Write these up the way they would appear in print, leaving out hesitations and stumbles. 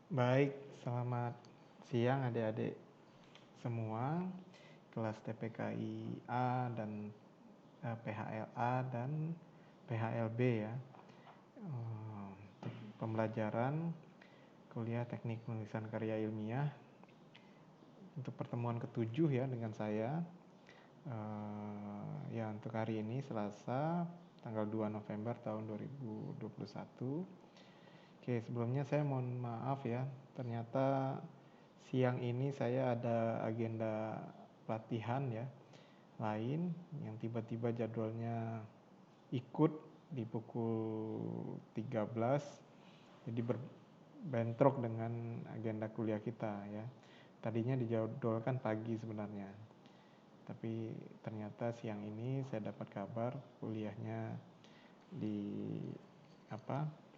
Baik, selamat siang adik-adik semua, kelas TPKI A dan PHLA dan PHLB ya. Untuk pembelajaran kuliah teknik penulisan karya ilmiah untuk pertemuan ketujuh ya dengan saya. Ya untuk hari ini Selasa tanggal 2 November tahun 2021. Oke, sebelumnya saya mohon maaf ya, ternyata siang ini saya ada agenda pelatihan ya lain yang tiba-tiba jadwalnya ikut di pukul 13, jadi bentrok dengan agenda kuliah kita ya. Tadinya dijadwalkan pagi sebenarnya, tapi ternyata siang ini saya dapat kabar kuliahnya di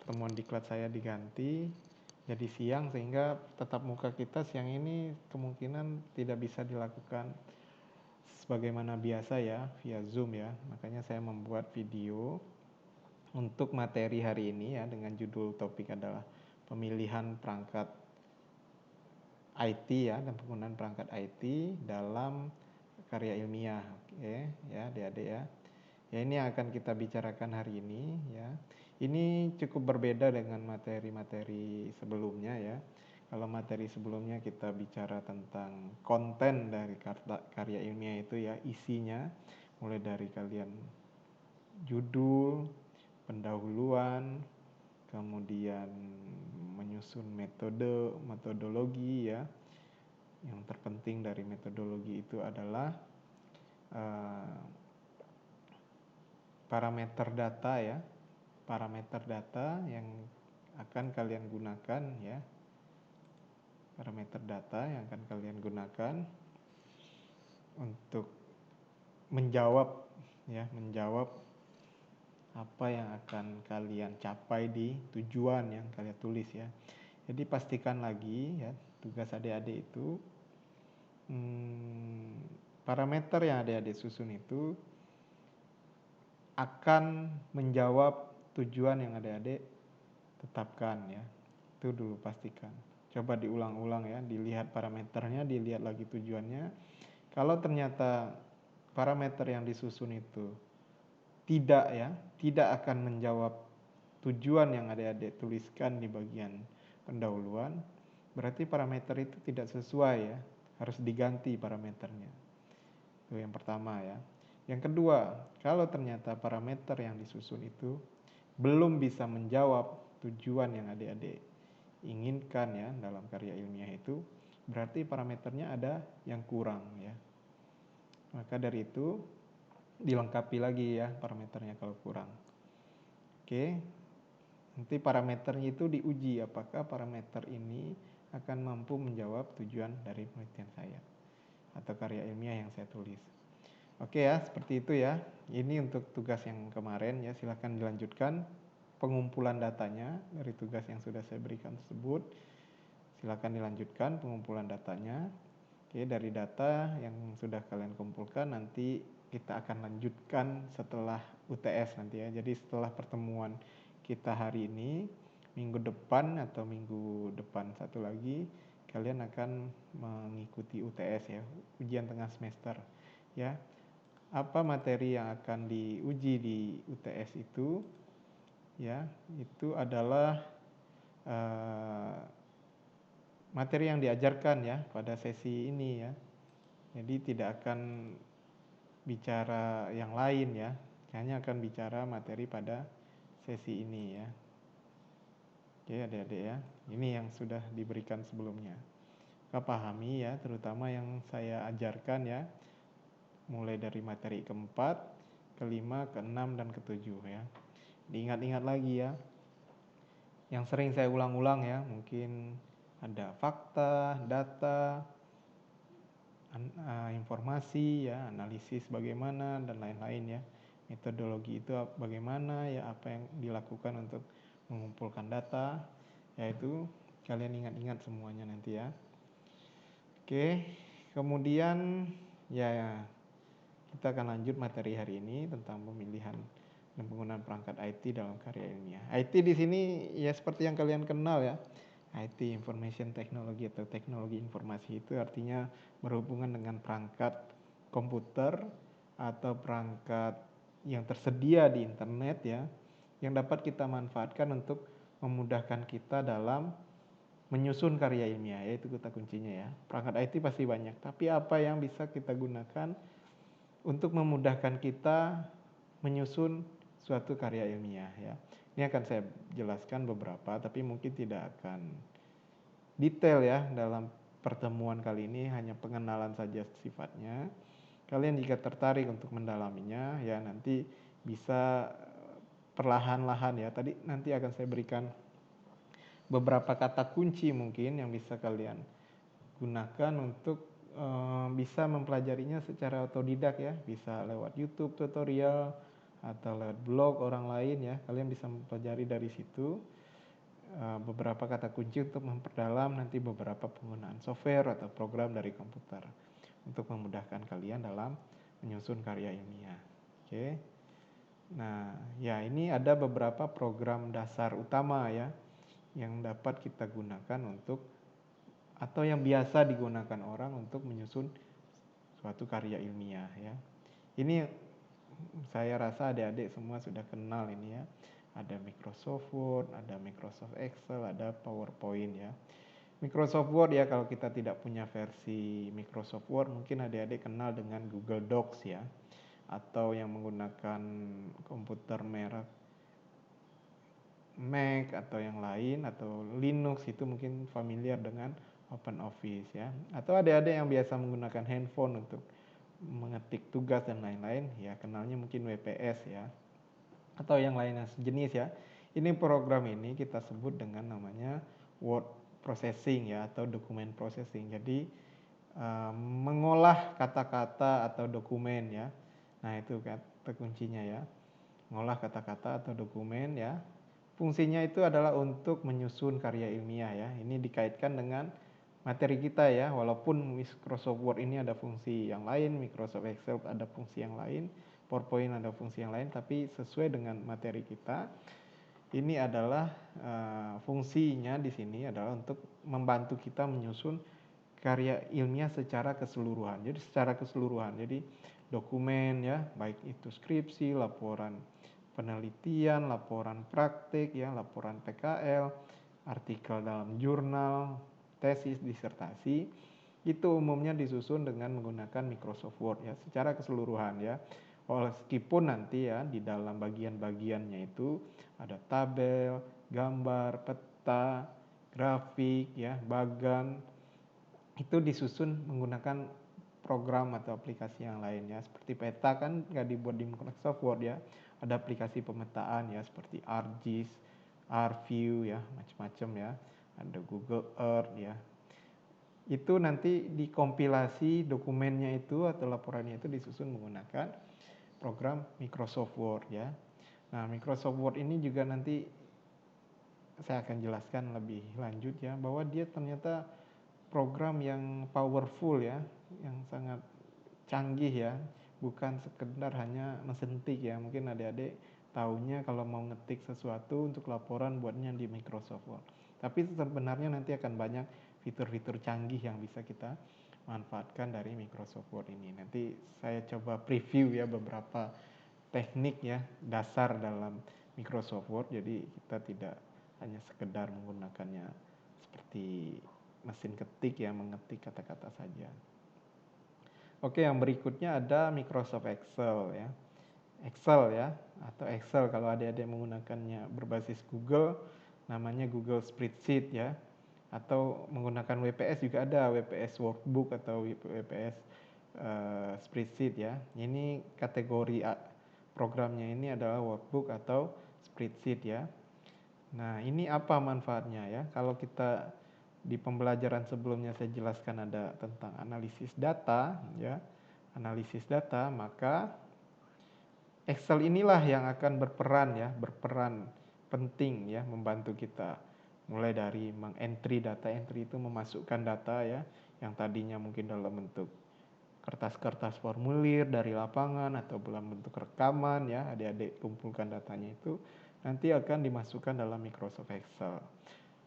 pertemuan diklat saya diganti jadi siang, sehingga tatap muka kita siang ini kemungkinan tidak bisa dilakukan sebagaimana biasa ya, via Zoom ya. Makanya saya membuat video untuk materi hari ini ya, dengan judul topik adalah pemilihan perangkat IT ya, dan penggunaan perangkat IT dalam karya ilmiah. Oke ya adik-adik ya. Ya, ini yang akan kita bicarakan hari ini ya. Ini cukup berbeda dengan materi-materi sebelumnya ya. Kalau materi sebelumnya kita bicara tentang konten dari karya ilmiah itu ya, isinya mulai dari kalian judul, pendahuluan, kemudian menyusun metodologi ya. Yang terpenting dari metodologi itu adalah parameter data ya, parameter data yang akan kalian gunakan ya, parameter data yang akan kalian gunakan untuk menjawab apa yang akan kalian capai di tujuan yang kalian tulis ya. Jadi pastikan lagi ya, tugas adik-adik itu parameter yang adik-adik susun itu akan menjawab tujuan yang adik-adik tetapkan ya. Itu dulu pastikan. Coba diulang-ulang ya, dilihat parameternya, dilihat lagi tujuannya. Kalau ternyata parameter yang disusun itu tidak akan menjawab tujuan yang adik-adik tuliskan di bagian pendahuluan, berarti parameter itu tidak sesuai ya, harus diganti parameternya. Itu yang pertama ya. Yang kedua, kalau ternyata parameter yang disusun itu belum bisa menjawab tujuan yang adik-adik inginkan ya dalam karya ilmiah itu, berarti parameternya ada yang kurang ya. Maka dari itu dilengkapi lagi ya parameternya kalau kurang. Oke, nanti parameternya itu diuji apakah parameter ini akan mampu menjawab tujuan dari penelitian saya atau karya ilmiah yang saya tulis. Oke ya, seperti itu ya. Ini untuk tugas yang kemarin ya, silahkan dilanjutkan pengumpulan datanya dari tugas yang sudah saya berikan tersebut. Silakan dilanjutkan pengumpulan datanya. Oke, dari data yang sudah kalian kumpulkan nanti kita akan lanjutkan setelah UTS nanti ya. Jadi setelah pertemuan kita hari ini, minggu depan atau minggu depan satu lagi kalian akan mengikuti UTS ya, ujian tengah semester ya. Apa materi yang akan diuji di UTS itu ya, itu adalah materi yang diajarkan ya pada sesi ini ya. Jadi tidak akan bicara yang lain ya, hanya akan bicara materi pada sesi ini ya. Oke adik-adik ya, ini yang sudah diberikan sebelumnya. Kita pahami ya, terutama yang saya ajarkan ya, mulai dari materi keempat, kelima, keenam, dan ketujuh ya. Diingat-ingat lagi ya, yang sering saya ulang-ulang ya, mungkin ada fakta, data, informasi ya, analisis bagaimana dan lain-lain ya. Metodologi itu bagaimana ya, apa yang dilakukan untuk mengumpulkan data, yaitu kalian ingat-ingat semuanya nanti ya. Oke, kemudian ya kita akan lanjut materi hari ini tentang pemilihan dan penggunaan perangkat IT dalam karya ilmiah. IT di sini ya seperti yang kalian kenal ya, IT, Information Technology atau teknologi informasi itu artinya berhubungan dengan perangkat komputer atau perangkat yang tersedia di internet ya, yang dapat kita manfaatkan untuk memudahkan kita dalam menyusun karya ilmiah, yaitu kata kuncinya ya. Perangkat IT pasti banyak, tapi apa yang bisa kita gunakan untuk memudahkan kita menyusun suatu karya ilmiah ya. Ini akan saya jelaskan beberapa, tapi mungkin tidak akan detail ya dalam pertemuan kali ini, hanya pengenalan saja sifatnya. Kalian jika tertarik untuk mendalaminya ya nanti bisa perlahan-lahan ya. Tadi nanti akan saya berikan beberapa kata kunci mungkin yang bisa kalian gunakan untuk bisa mempelajarinya secara otodidak ya, bisa lewat YouTube tutorial atau lewat blog orang lain ya. Kalian bisa mempelajari dari situ beberapa kata kunci untuk memperdalam nanti beberapa penggunaan software atau program dari komputer untuk memudahkan kalian dalam menyusun karya ilmiah. Oke. Nah, ya ini ada beberapa program dasar utama ya yang dapat kita gunakan untuk atau yang biasa digunakan orang untuk menyusun suatu karya ilmiah ya. Ini saya rasa adik-adik semua sudah kenal ini ya. Ada Microsoft Word, ada Microsoft Excel, ada PowerPoint ya. Microsoft Word ya, kalau kita tidak punya versi Microsoft Word mungkin adik-adik kenal dengan Google Docs ya, atau yang menggunakan komputer merek Mac atau yang lain atau Linux itu mungkin familiar dengan OpenOffice ya. Atau adik-adik yang biasa menggunakan handphone untuk mengetik tugas dan lain-lain ya, kenalnya mungkin WPS ya, atau yang lainnya sejenis ya. Ini program ini kita sebut dengan namanya word processing ya, atau document processing. Jadi mengolah kata-kata atau dokumen ya. Nah itu kata kuncinya ya, mengolah kata-kata atau dokumen ya. Fungsinya itu adalah untuk menyusun karya ilmiah ya. Ini dikaitkan dengan materi kita ya, walaupun Microsoft Word ini ada fungsi yang lain, Microsoft Excel ada fungsi yang lain, PowerPoint ada fungsi yang lain, tapi sesuai dengan materi kita. Ini adalah fungsinya di sini adalah untuk membantu kita menyusun karya ilmiah secara keseluruhan. Jadi secara keseluruhan. Jadi dokumen ya, baik itu skripsi, laporan penelitian, laporan praktik ya, laporan PKL, artikel dalam jurnal, tesis, disertasi, itu umumnya disusun dengan menggunakan Microsoft Word ya, secara keseluruhan ya. Meskipun nanti ya di dalam bagian-bagiannya itu ada tabel, gambar, peta, grafik ya, bagan, itu disusun menggunakan program atau aplikasi yang lain ya. Seperti peta kan nggak dibuat di Microsoft Word ya, ada aplikasi pemetaan ya seperti ArcGIS, ArcView ya, macam-macam ya, ada Google Earth ya. Itu nanti dikompilasi dokumennya itu atau laporannya itu disusun menggunakan program Microsoft Word ya. Nah Microsoft Word ini juga nanti saya akan jelaskan lebih lanjut ya, bahwa dia ternyata program yang powerful ya, yang sangat canggih ya, bukan sekedar hanya mesentik ya. Mungkin adik-adik taunya kalau mau ngetik sesuatu untuk laporan buatnya di Microsoft Word, tapi sebenarnya nanti akan banyak fitur-fitur canggih yang bisa kita manfaatkan dari Microsoft Word ini. Nanti saya coba preview ya beberapa teknik ya dasar dalam Microsoft Word, jadi kita tidak hanya sekedar menggunakannya seperti mesin ketik ya, mengetik kata-kata saja. Oke, yang berikutnya ada Microsoft Excel ya. Excel ya, atau Excel kalau adik-adik menggunakannya berbasis Google, namanya Google Spreadsheet ya. Atau menggunakan WPS juga ada, WPS Workbook atau WPS Spreadsheet ya. Ini kategori programnya ini adalah Workbook atau Spreadsheet ya. Nah, ini apa manfaatnya ya? Kalau kita di pembelajaran sebelumnya saya jelaskan ada tentang analisis data ya. Analisis data, maka Excel inilah yang akan berperan penting ya, membantu kita mulai dari mengentry data, entry itu memasukkan data ya, yang tadinya mungkin dalam bentuk kertas-kertas formulir dari lapangan atau dalam bentuk rekaman ya, adik-adik kumpulkan datanya itu nanti akan dimasukkan dalam Microsoft Excel.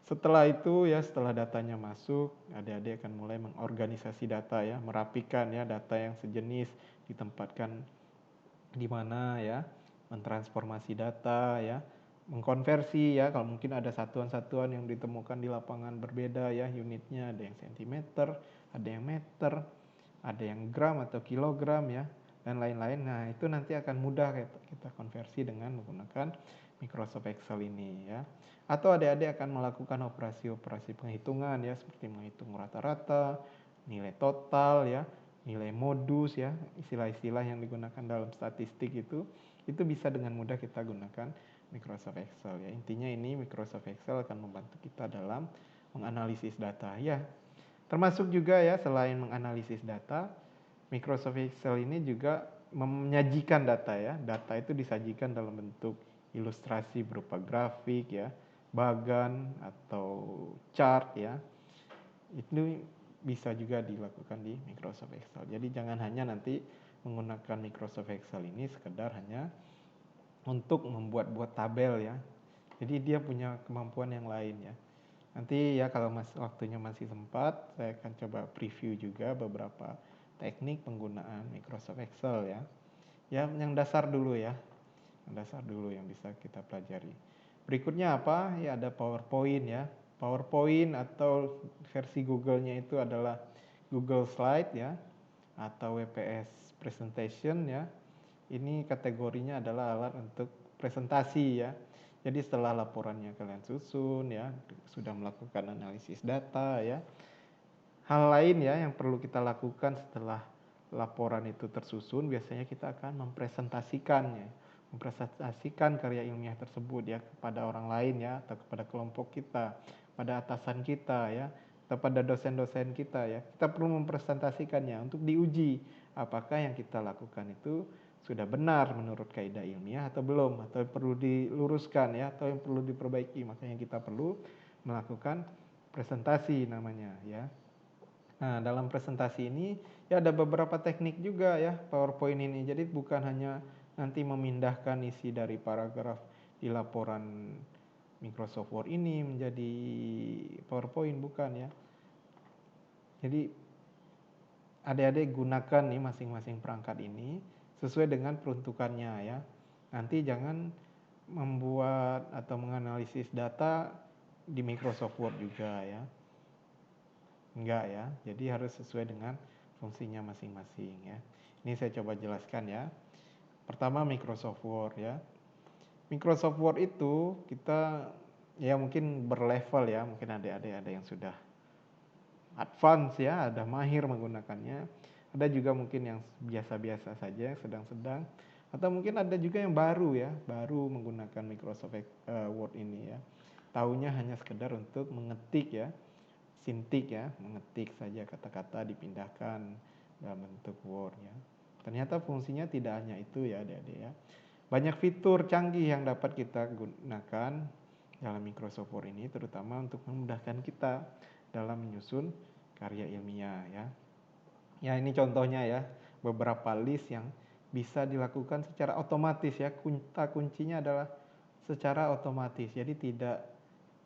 Setelah itu ya, setelah datanya masuk, adik-adik akan mulai mengorganisasi data ya, merapikan ya data yang sejenis, ditempatkan di mana ya, mentransformasi data ya, mengkonversi ya, kalau mungkin ada satuan-satuan yang ditemukan di lapangan berbeda ya, unitnya ada yang sentimeter, ada yang meter, ada yang gram atau kilogram ya, dan lain-lain. Nah, itu nanti akan mudah kita konversi dengan menggunakan Microsoft Excel ini ya. Atau adik-adik akan melakukan operasi-operasi penghitungan ya, seperti menghitung rata-rata, nilai total ya, nilai modus ya, istilah-istilah yang digunakan dalam statistik itu bisa dengan mudah kita gunakan Microsoft Excel ya. Intinya ini Microsoft Excel akan membantu kita dalam menganalisis data ya. Termasuk juga ya, selain menganalisis data, Microsoft Excel ini juga menyajikan data ya. Data itu disajikan dalam bentuk ilustrasi berupa grafik ya, bagan atau chart ya. Itu bisa juga dilakukan di Microsoft Excel. Jadi jangan hanya nanti menggunakan Microsoft Excel ini sekedar hanya untuk membuat-buat tabel ya. Jadi dia punya kemampuan yang lain ya. Nanti ya kalau waktunya masih sempat, saya akan coba preview juga beberapa teknik penggunaan Microsoft Excel ya. Ya, yang dasar dulu ya. Yang dasar dulu yang bisa kita pelajari. Berikutnya apa? Ya ada PowerPoint ya. PowerPoint atau versi Google-nya itu adalah Google Slide ya, atau WPS Presentation ya. Ini kategorinya adalah alat untuk presentasi ya. Jadi setelah laporannya kalian susun ya, sudah melakukan analisis data ya. Hal lain ya yang perlu kita lakukan setelah laporan itu tersusun, biasanya kita akan mempresentasikannya. Mempresentasikan karya ilmiah tersebut ya kepada orang lain ya, atau kepada kelompok kita, pada atasan kita ya, atau pada dosen-dosen kita ya. Kita perlu mempresentasikannya untuk diuji apakah yang kita lakukan itu sudah benar menurut kaidah ilmiah atau belum, atau perlu diluruskan ya, atau yang perlu diperbaiki. Makanya kita perlu melakukan presentasi namanya ya. Nah, dalam presentasi ini ya ada beberapa teknik juga ya PowerPoint ini. Jadi bukan hanya nanti memindahkan isi dari paragraf di laporan Microsoft Word ini menjadi PowerPoint, bukan ya. Jadi adik-adik gunakan nih masing-masing perangkat ini sesuai dengan peruntukannya ya. Nanti jangan membuat atau menganalisis data di Microsoft Word juga ya. Enggak ya. Jadi harus sesuai dengan fungsinya masing-masing ya. Ini saya coba jelaskan ya. Pertama Microsoft Word ya. Microsoft Word itu kita ya mungkin berlevel ya. Mungkin adik-adik ada yang sudah advance ya, ada mahir menggunakannya. Ada juga mungkin yang biasa-biasa saja, sedang-sedang. Atau mungkin ada juga yang baru ya, baru menggunakan Microsoft Word ini ya. Taunya hanya sekedar untuk mengetik ya, sintik ya, mengetik saja kata-kata dipindahkan dalam bentuk Word ya. Ternyata fungsinya tidak hanya itu ya adik-adik ya. Banyak fitur canggih yang dapat kita gunakan dalam Microsoft Word ini, terutama untuk memudahkan kita dalam menyusun karya ilmiah ya. Ya ini contohnya ya, beberapa list yang bisa dilakukan secara otomatis ya. Kuncinya adalah secara otomatis. Jadi tidak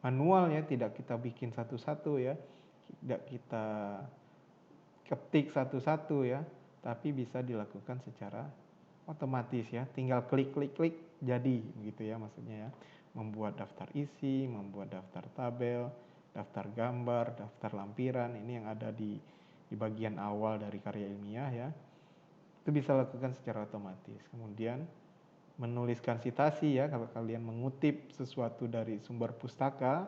manual ya, tidak kita bikin satu-satu ya. Tidak kita ketik satu-satu ya, tapi bisa dilakukan secara otomatis ya. Tinggal klik jadi gitu ya maksudnya ya. Membuat daftar isi, membuat daftar tabel, daftar gambar, daftar lampiran, ini yang ada di bagian awal dari karya ilmiah ya. Itu bisa lakukan secara otomatis. Kemudian menuliskan sitasi ya, kalau kalian mengutip sesuatu dari sumber pustaka,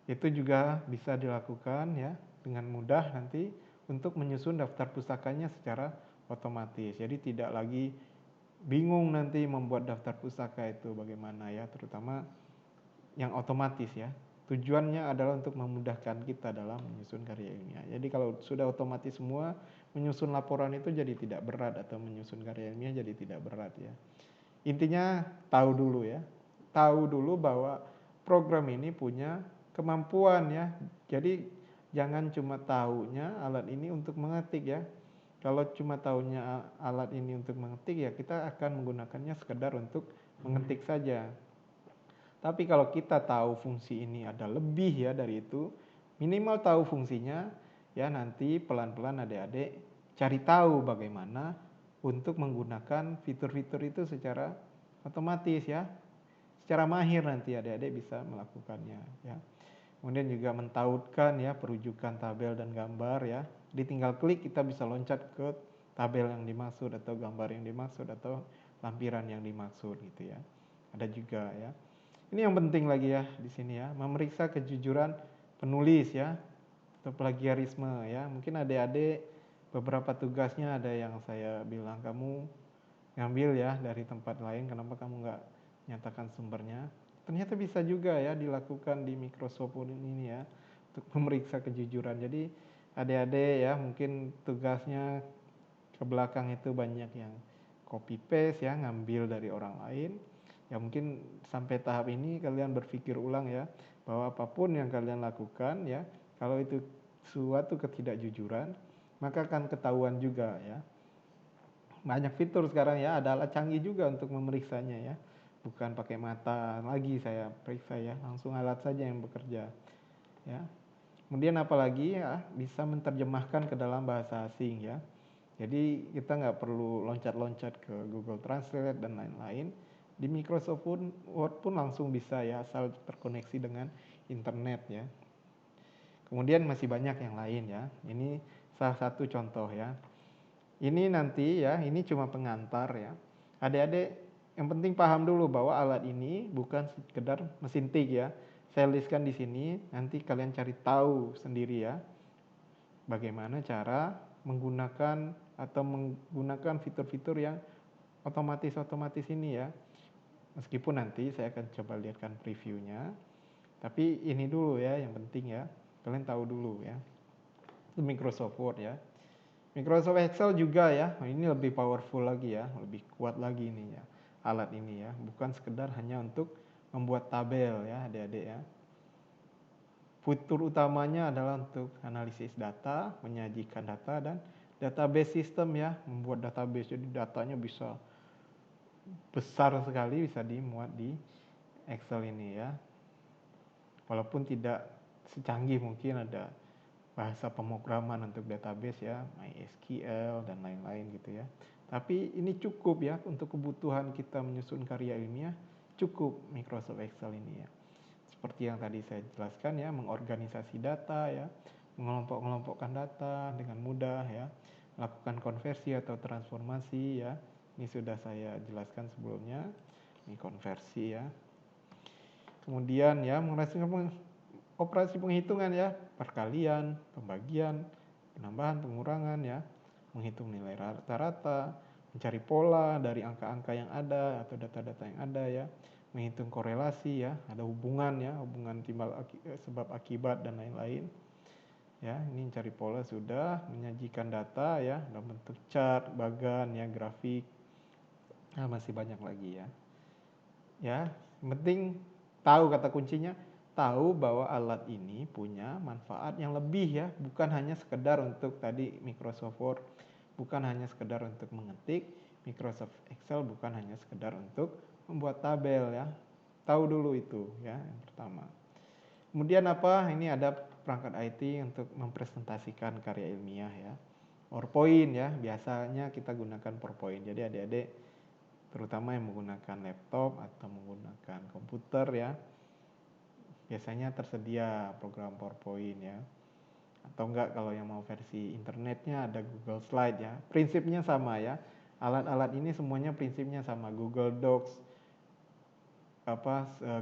itu juga bisa dilakukan ya dengan mudah nanti untuk menyusun daftar pustakanya secara otomatis. Jadi tidak lagi bingung nanti membuat daftar pustaka itu bagaimana ya, terutama yang otomatis ya. Tujuannya adalah untuk memudahkan kita dalam menyusun karya ilmiah. Jadi kalau sudah otomatis semua, menyusun laporan itu jadi tidak berat, atau menyusun karya ilmiah jadi tidak berat ya. Intinya tahu dulu ya. Tahu dulu bahwa program ini punya kemampuan ya. Jadi jangan cuma tahunya alat ini untuk mengetik ya. Kalau cuma tahunya alat ini untuk mengetik ya, kita akan menggunakannya sekedar untuk mengetik saja. Tapi kalau kita tahu fungsi ini ada lebih ya dari itu, minimal tahu fungsinya, ya nanti pelan-pelan adik-adik cari tahu bagaimana untuk menggunakan fitur-fitur itu secara otomatis ya. Secara mahir nanti adik-adik bisa melakukannya ya. Kemudian juga mentautkan ya perujukan tabel dan gambar ya. Ditinggal klik kita bisa loncat ke tabel yang dimaksud atau gambar yang dimaksud atau lampiran yang dimaksud gitu ya. Ada juga ya. Ini yang penting lagi ya di sini ya, memeriksa kejujuran penulis ya atau plagiarisme ya. Mungkin adik-adik beberapa tugasnya ada yang saya bilang kamu ngambil ya dari tempat lain, kenapa kamu nggak nyatakan sumbernya? Ternyata bisa juga ya dilakukan di Microsoft Word ini ya untuk memeriksa kejujuran. Jadi adik-adik ya mungkin tugasnya ke belakang itu banyak yang copy paste ya, ngambil dari orang lain. Ya mungkin sampai tahap ini kalian berpikir ulang ya bahwa apapun yang kalian lakukan ya, kalau itu suatu ketidakjujuran maka akan ketahuan juga ya. Banyak fitur sekarang ya, ada alat canggih juga untuk memeriksanya ya. Bukan pakai mata lagi saya periksa ya, langsung alat saja yang bekerja ya. Kemudian apalagi ya, bisa menerjemahkan ke dalam bahasa asing ya. Jadi kita nggak perlu loncat-loncat ke Google Translate dan lain-lain. Di Microsoft Word pun langsung bisa ya, asal terkoneksi dengan internet ya. Kemudian masih banyak yang lain ya. Ini salah satu contoh ya. Ini nanti ya, ini cuma pengantar ya. Adik-adik yang penting paham dulu bahwa alat ini bukan sekedar mesin tik ya. Saya listkan di sini, nanti kalian cari tahu sendiri ya. Bagaimana cara menggunakan atau menggunakan fitur-fitur yang otomatis ini ya. Meskipun nanti saya akan coba lihatkan previewnya. Tapi ini dulu ya yang penting ya. Kalian tahu dulu ya. Itu Microsoft Word ya. Microsoft Excel juga ya, ini lebih powerful lagi ya, lebih kuat lagi ini ya, alat ini ya, bukan sekedar hanya untuk membuat tabel ya adik-adik ya. Fitur utamanya adalah untuk analisis data, menyajikan data, dan database system ya, membuat database, jadi datanya bisa besar sekali, bisa dimuat di Excel ini ya. Walaupun tidak secanggih mungkin ada bahasa pemrograman untuk database ya, MySQL dan lain-lain gitu ya. Tapi ini cukup ya untuk kebutuhan kita menyusun karya ilmiah, cukup Microsoft Excel ini ya. Seperti yang tadi saya jelaskan ya, mengorganisasi data ya, mengelompok-kelompokkan data dengan mudah ya, melakukan konversi atau transformasi ya. Ini sudah saya jelaskan sebelumnya, ini konversi ya. Kemudian ya, menghasilkan operasi penghitungan ya, perkalian, pembagian, penambahan, pengurangan ya, menghitung nilai rata-rata, mencari pola dari angka-angka yang ada atau data-data yang ada ya, menghitung korelasi ya, ada hubungan ya, hubungan timbal sebab akibat dan lain-lain. Ya, ini mencari pola sudah, menyajikan data ya dalam bentuk chart, bagan ya, grafik. Nah, masih banyak lagi ya. Ya, penting tahu kata kuncinya, tahu bahwa alat ini punya manfaat yang lebih ya, bukan hanya sekedar untuk tadi Microsoft Word, bukan hanya sekedar untuk mengetik, Microsoft Excel bukan hanya sekedar untuk membuat tabel ya. Tahu dulu itu ya yang pertama. Kemudian apa? Ini ada perangkat IT untuk mempresentasikan karya ilmiah ya. PowerPoint ya, biasanya kita gunakan PowerPoint. Jadi adik-adik terutama yang menggunakan laptop atau menggunakan komputer ya, biasanya tersedia program PowerPoint ya. Atau enggak kalau yang mau versi internetnya ada Google Slide ya. Prinsipnya sama ya. Alat-alat ini semuanya prinsipnya sama. Google Docs,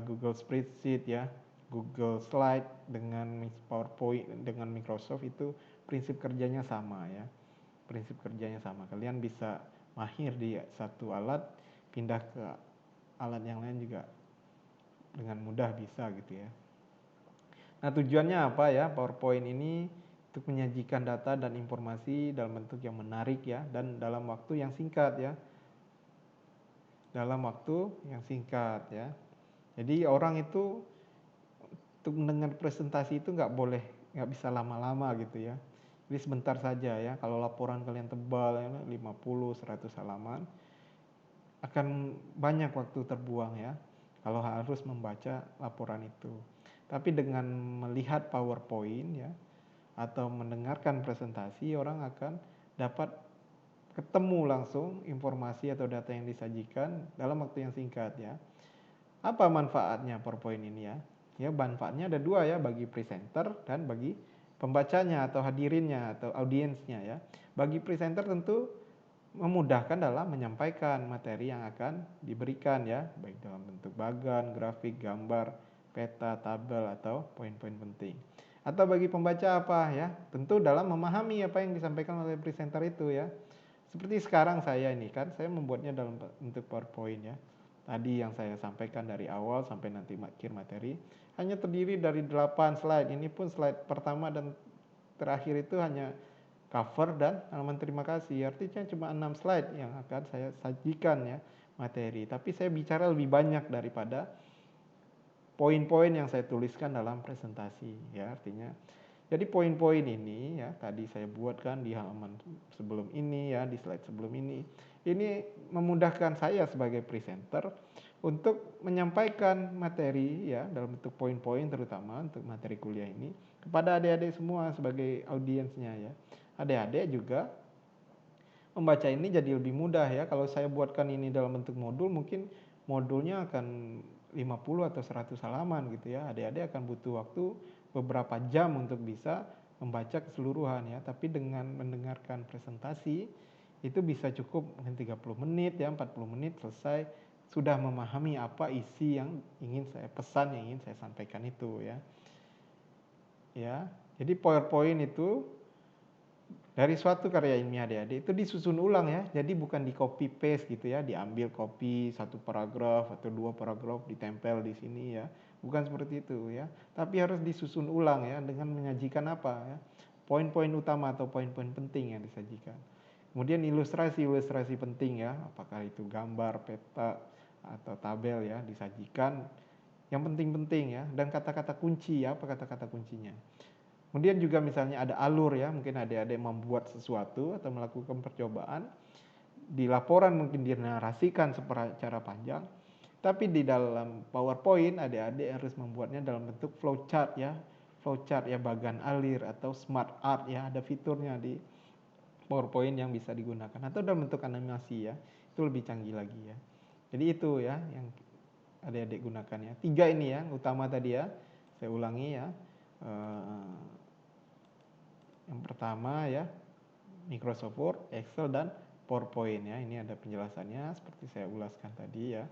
Google Spreadsheet ya, Google Slide dengan PowerPoint dengan Microsoft itu prinsip kerjanya sama ya. Prinsip kerjanya sama. Kalian bisa mahir di satu alat, pindah ke alat yang lain juga dengan mudah bisa gitu ya. Nah, tujuannya apa ya? PowerPoint ini untuk menyajikan data dan informasi dalam bentuk yang menarik ya, dan dalam waktu yang singkat ya. Dalam waktu yang singkat ya. Jadi orang itu untuk mendengar presentasi itu nggak bisa lama-lama gitu ya. Jadi sebentar saja ya. Kalau laporan kalian tebal ya, 50-100 halaman, akan banyak waktu terbuang ya. kalau harus membaca laporan itu. Tapi dengan melihat PowerPoint ya atau mendengarkan presentasi, orang akan dapat ketemu langsung informasi atau data yang disajikan dalam waktu yang singkat ya. Apa manfaatnya PowerPoint ini ya? Ya, manfaatnya ada dua ya, bagi presenter dan bagi pembacanya atau hadirinnya atau audiensnya ya. Bagi presenter tentu memudahkan dalam menyampaikan materi yang akan diberikan ya, baik dalam bentuk bagan, grafik, gambar, peta, tabel, atau poin-poin penting. Atau bagi pembaca apa ya? Tentu dalam memahami apa yang disampaikan oleh presenter itu ya. Seperti sekarang saya ini kan, saya membuatnya dalam bentuk PowerPoint ya. Tadi yang saya sampaikan dari awal sampai nanti akhir materi hanya terdiri dari 8 slide. Ini pun slide pertama dan terakhir itu hanya cover dan halaman terima kasih. Artinya cuma 6 slide yang akan saya sajikan ya materi. Tapi saya bicara lebih banyak daripada poin-poin yang saya tuliskan dalam presentasi ya. Artinya jadi poin-poin ini ya tadi saya buatkan di halaman sebelum ini ya, di slide sebelum ini. Ini memudahkan saya sebagai presenter untuk menyampaikan materi ya dalam bentuk poin-poin, terutama untuk materi kuliah ini kepada adik-adik semua sebagai audiensnya ya. Adik-adik juga membaca ini jadi lebih mudah ya. Kalau saya buatkan ini dalam bentuk modul, mungkin modulnya akan 50 atau 100 halaman gitu ya. Adik-adik akan butuh waktu beberapa jam untuk bisa membaca keseluruhan ya. Tapi dengan mendengarkan presentasi itu bisa cukup mungkin 30 menit ya, 40 menit selesai, sudah memahami apa isi yang ingin saya pesan, yang ingin saya sampaikan itu ya. Ya. Jadi PowerPoint itu dari suatu karya ilmiah adik-adik itu disusun ulang ya. Jadi bukan di copy paste gitu ya, diambil copy satu paragraf atau 2 paragraf ditempel di sini ya. Bukan seperti itu ya. Tapi harus disusun ulang ya dengan menyajikan apa ya? Poin-poin utama atau poin-poin penting yang disajikan. Kemudian ilustrasi-ilustrasi penting ya, apakah itu gambar, peta atau tabel ya disajikan yang penting-penting ya, dan kata-kata kunci ya, apa kata-kata kuncinya. Kemudian juga misalnya ada alur ya, mungkin adik-adik membuat sesuatu atau melakukan percobaan, di laporan mungkin dinarasikan secara panjang, tapi di dalam PowerPoint adik-adik harus membuatnya dalam bentuk flowchart ya, flowchart ya, bagan alir atau smart art ya, ada fiturnya di PowerPoint yang bisa digunakan, atau dalam bentuk animasi ya, itu lebih canggih lagi ya. Jadi itu ya yang adik-adik gunakan ya. 3 ini ya, utama tadi ya, saya ulangi ya. Yang pertama ya, Microsoft Word, Excel, dan PowerPoint ya. Ini ada penjelasannya seperti saya ulaskan tadi ya.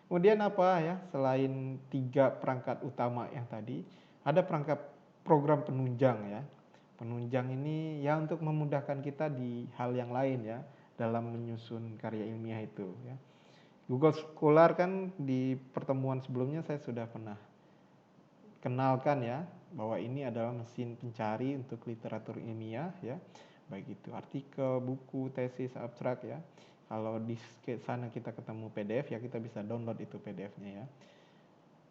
Kemudian apa ya, selain 3 perangkat utama yang tadi, ada perangkat program penunjang ya. Penunjang ini ya untuk memudahkan kita di hal yang lain ya, dalam menyusun karya ilmiah itu ya. Google Scholar kan di pertemuan sebelumnya saya sudah pernah kenalkan ya, bahwa ini adalah mesin pencari untuk literatur ilmiah ya, baik itu artikel, buku, tesis, abstrak ya. Kalau di sana kita ketemu PDF ya, kita bisa download itu PDF-nya ya.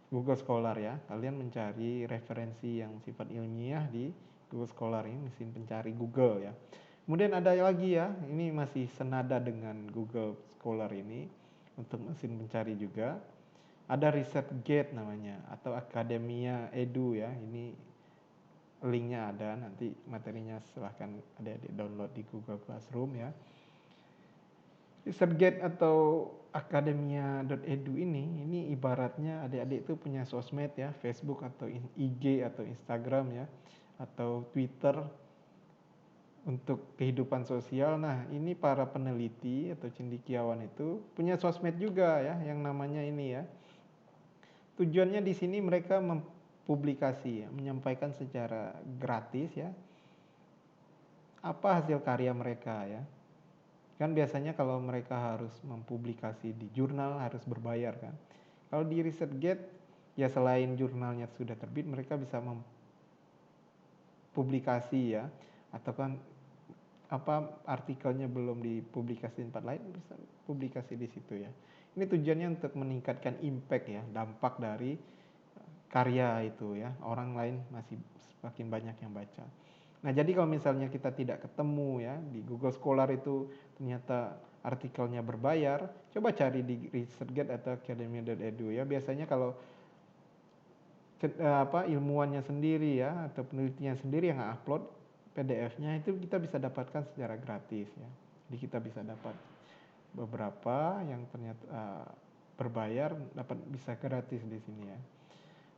Google Scholar ya, kalian mencari referensi yang sifat ilmiah di Google Scholar, ini mesin pencari Google ya. Kemudian ada lagi ya, ini masih senada dengan Google Scholar ini untuk mesin pencari juga. Ada ResearchGate namanya atau Academia Edu ya. Ini linknya ada, nanti materinya silahkan adik-adik download di Google Classroom ya. ResearchGate atau academia.edu ini ibaratnya adik-adik itu punya sosmed ya, Facebook atau IG atau Instagram ya, atau Twitter untuk kehidupan sosial. Nah, ini para peneliti atau cendekiawan itu punya sosmed juga ya, yang namanya ini ya. Tujuannya di sini mereka mempublikasi ya, menyampaikan secara gratis ya, apa hasil karya mereka ya. Kan biasanya kalau mereka harus mempublikasi di jurnal harus berbayar kan. Kalau di ResearchGate ya, selain jurnalnya sudah terbit, mereka bisa mempublikasi ya, atau kan apa artikelnya belum dipublikasi di tempat lain, bisa publikasi di situ ya. Ini tujuannya untuk meningkatkan impact ya, dampak dari karya itu ya, orang lain masih semakin banyak yang baca. Nah, jadi kalau misalnya kita tidak ketemu ya, di Google Scholar itu ternyata artikelnya berbayar, coba cari di ResearchGate atau academia.edu ya. Biasanya kalau ilmuwannya sendiri ya atau penelitian sendiri yang upload PDF-nya itu kita bisa dapatkan secara gratis ya. Jadi kita bisa dapat beberapa yang ternyata berbayar dapat bisa gratis di sini ya.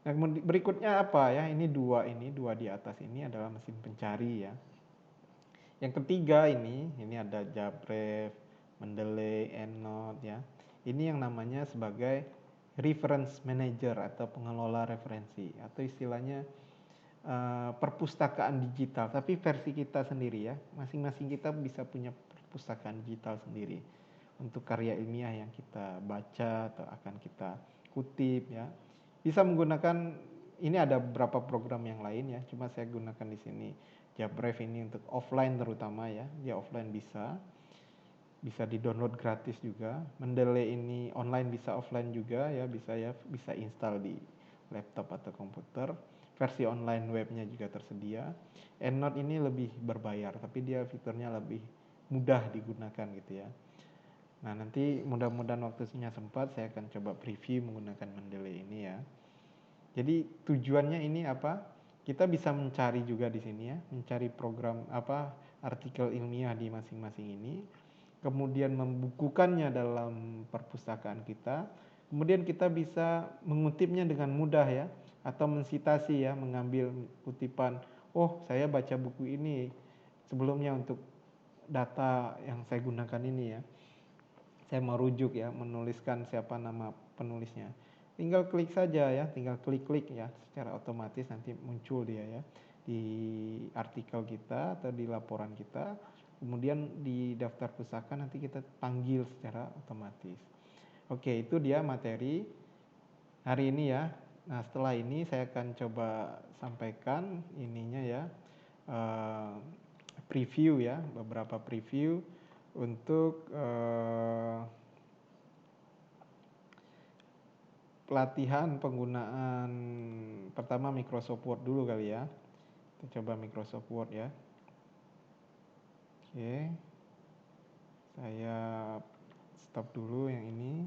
Nah, berikutnya apa ya? Ini dua di atas ini adalah mesin pencari ya. Yang ketiga ini ada Jabref, Mendeley, EndNote ya. Ini yang namanya sebagai reference manager atau pengelola referensi atau istilahnya perpustakaan digital, tapi versi kita sendiri ya. Masing-masing kita bisa punya perpustakaan digital sendiri untuk karya ilmiah yang kita baca atau akan kita kutip ya. Bisa menggunakan, ini ada beberapa program yang lain ya, cuma saya gunakan di sini Jabref ini untuk offline terutama ya. Dia offline bisa di-download gratis juga. Mendeley ini online bisa, offline juga ya, bisa install di laptop atau komputer. Versi online webnya juga tersedia. EndNote ini lebih berbayar, tapi dia fiturnya lebih mudah digunakan gitu ya. Nah, nanti mudah-mudahan waktunya sempat saya akan coba preview menggunakan Mendeley ini ya. Jadi tujuannya ini apa? Kita bisa mencari juga di sini ya, mencari program artikel ilmiah di masing-masing ini, kemudian membukukannya dalam perpustakaan kita, kemudian kita bisa mengutipnya dengan mudah ya, atau mensitasi ya, mengambil kutipan, oh saya baca buku ini sebelumnya untuk data yang saya gunakan ini ya, saya mau rujuk ya, menuliskan siapa nama penulisnya, tinggal klik saja ya, tinggal klik ya, secara otomatis nanti muncul dia ya di artikel kita atau di laporan kita, kemudian di daftar pustaka nanti kita panggil secara otomatis. Oke, itu dia materi hari ini ya. Nah, setelah ini saya akan coba sampaikan ininya ya, preview ya, beberapa preview untuk pelatihan penggunaan pertama Microsoft Word dulu kali ya. Kita coba Microsoft Word ya. Oke. Saya stop dulu yang ini.